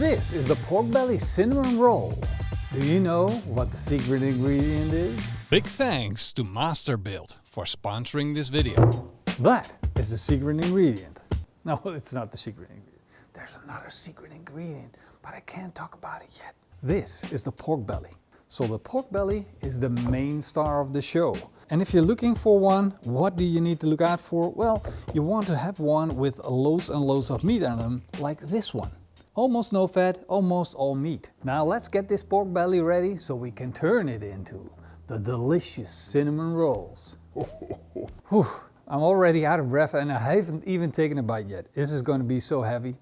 This is the pork belly cinnamon roll. Do you know what the secret ingredient is? Big thanks to MasterBuild for sponsoring this video. That is the secret ingredient. No, it's not the secret ingredient. There's another secret ingredient, but I can't talk about it yet. This is the pork belly. So the pork belly is the main star of the show. And if you're looking for one, what do you need to look out for? Well, you want to have one with loads and loads of meat on them, like this one. Almost no fat, almost all meat. Now let's get this pork belly ready so we can turn it into the delicious cinnamon rolls. Whew, I'm already out of breath and I haven't even taken a bite yet. This is going to be so heavy.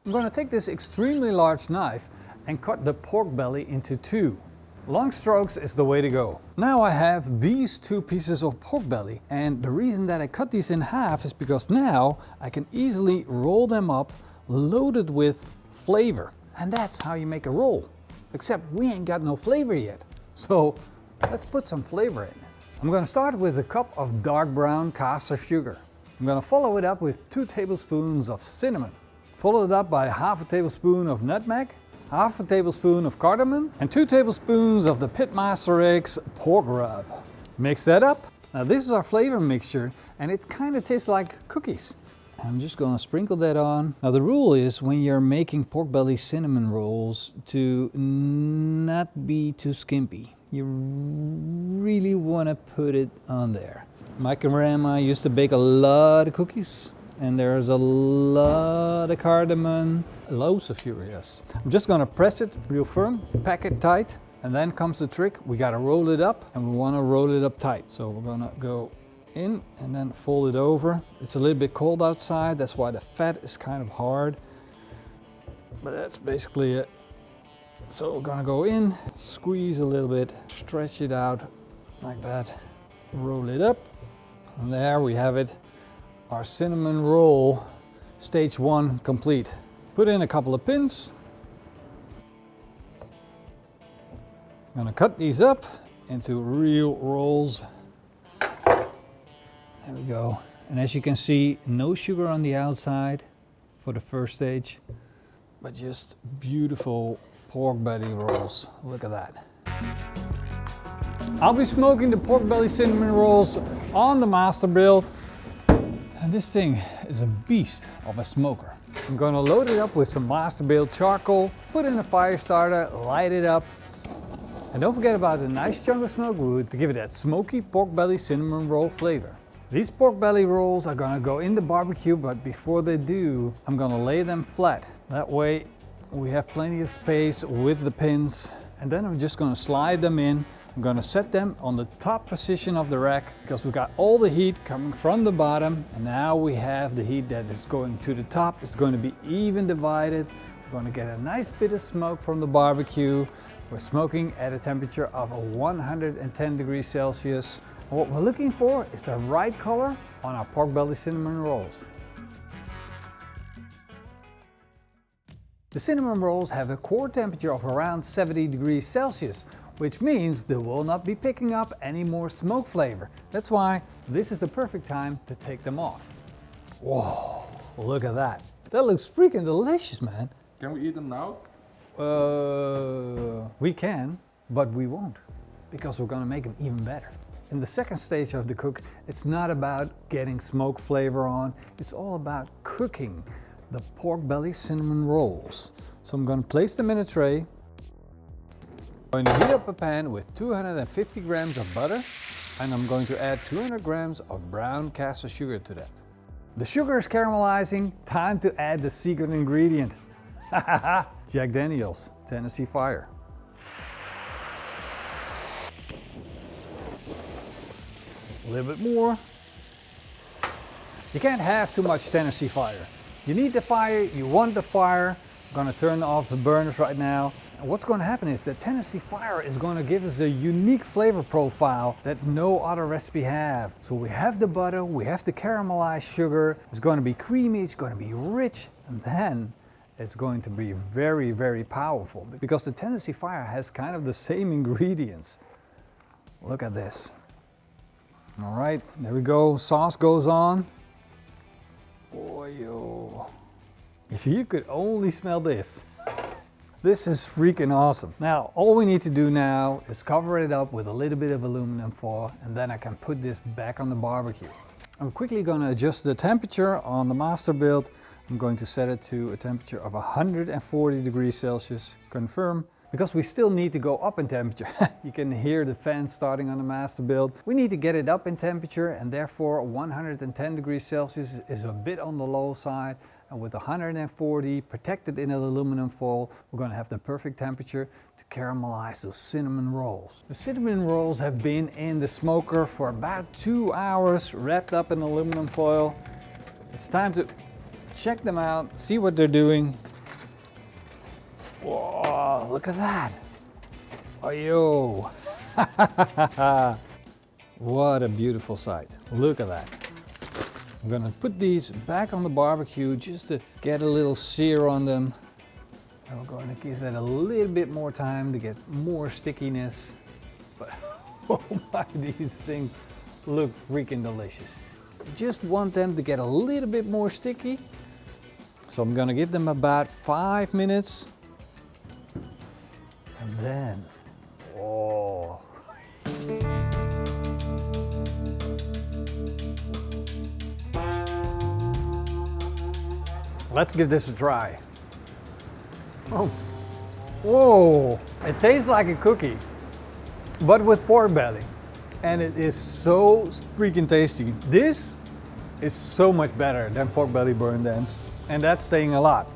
I'm going to take this extremely large knife and cut the pork belly into two. Long strokes is the way to go. Now I have these two pieces of pork belly, and the reason that I cut these in half is because now I can easily roll them up loaded with flavor. And that's how you make a roll. Except we ain't got no flavor yet. So let's put some flavor in it. I'm going to start with a cup of dark brown caster sugar. I'm going to follow it up with 2 tablespoons of cinnamon. Follow it up by half a tablespoon of nutmeg, half a tablespoon of cardamom, and 2 tablespoons of the PitmasterX pork rub. Mix that up. Now this is our flavor mixture, and it kind of tastes like cookies. I'm just going to sprinkle that on. Now the rule is when you're making pork belly cinnamon rolls to not be too skimpy. You really want to put it on there. My grandma used to bake a lot of cookies, and there's a lot of cardamom, loads of sugar, yes. I'm just going to press it real firm, pack it tight, and then comes the trick. We got to roll it up, and we want to roll it up tight. So we're going to go in and then fold it over. It's a little bit cold outside, that's why the fat is kind of hard, but that's basically it. So we're gonna go in, squeeze a little bit, stretch it out like that, roll it up, and there we have it, our cinnamon roll stage 1 complete. Put in a couple of pins. I'm gonna cut these up into real rolls. There we go. And as you can see, no sugar on the outside for the first stage, but just beautiful pork belly rolls. Look at that. I'll be smoking the pork belly cinnamon rolls on the MasterBuild. And this thing is a beast of a smoker. I'm gonna load it up with some MasterBuild charcoal, put in a fire starter, light it up. And don't forget about a nice chunk of smoke wood to give it that smoky pork belly cinnamon roll flavor. These pork belly rolls are gonna go in the barbecue, but before they do, I'm gonna lay them flat. That way we have plenty of space with the pins. And then I'm just gonna slide them in. I'm gonna set them on the top position of the rack because we got all the heat coming from the bottom. And now we have the heat that is going to the top. It's going to be even divided. We're gonna get a nice bit of smoke from the barbecue. We're smoking at a temperature of 110 degrees Celsius. What we're looking for is the right color on our pork belly cinnamon rolls. The cinnamon rolls have a core temperature of around 70 degrees Celsius, which means they will not be picking up any more smoke flavor. That's why this is the perfect time to take them off. Whoa, look at that. That looks freaking delicious, man. Can we eat them now? We can, but we won't, because we're gonna make them even better. In the second stage of the cook, it's not about getting smoke flavor on, it's all about cooking the pork belly cinnamon rolls. So I'm going to place them in a tray. I'm going to heat up a pan with 250 grams of butter, and I'm going to add 200 grams of brown caster sugar to that. The sugar is caramelizing, time to add the secret ingredient. Jack Daniel's Tennessee Fire. A little bit more. You can't have too much Tennessee Fire. You need the fire, you want the fire. I'm gonna turn off the burners right now. And what's gonna happen is that Tennessee Fire is gonna give us a unique flavor profile that no other recipe have. So we have the butter, we have the caramelized sugar. It's gonna be creamy, it's gonna be rich, and then it's going to be very, very powerful because the Tennessee Fire has kind of the same ingredients. Look at this. All right, there we go. Sauce goes on. Boy, yo. If you could only smell this. This is freaking awesome. Now, all we need to do now is cover it up with a little bit of aluminum foil, and then I can put this back on the barbecue. I'm quickly going to adjust the temperature on the master build. I'm going to set it to a temperature of 140 degrees Celsius. Confirm. Because we still need to go up in temperature. You can hear the fan starting on the master build. We need to get it up in temperature, and therefore 110 degrees Celsius is a bit on the low side. And with 140 protected in an aluminum foil, we're going to have the perfect temperature to caramelize those cinnamon rolls. The cinnamon rolls have been in the smoker for about 2 hours, wrapped up in aluminum foil. It's time to check them out, see what they're doing. Whoa, look at that. Oh, yo. What a beautiful sight. Look at that. I'm gonna put these back on the barbecue just to get a little sear on them. And we're going to give that a little bit more time to get more stickiness. But oh my, these things look freaking delicious. Just want them to get a little bit more sticky. So I'm gonna give them about 5 minutes. And then, oh. Let's give this a try. Oh, whoa. It tastes like a cookie, but with pork belly. And it is so freaking tasty. This is so much better than pork belly burned ends. And that's saying a lot,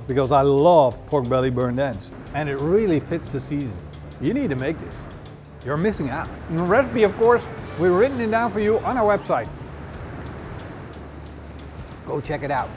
because I love pork belly burned ends. And it really fits the season. You need to make this. You're missing out. And the recipe, of course, we've written it down for you on our website. Go check it out.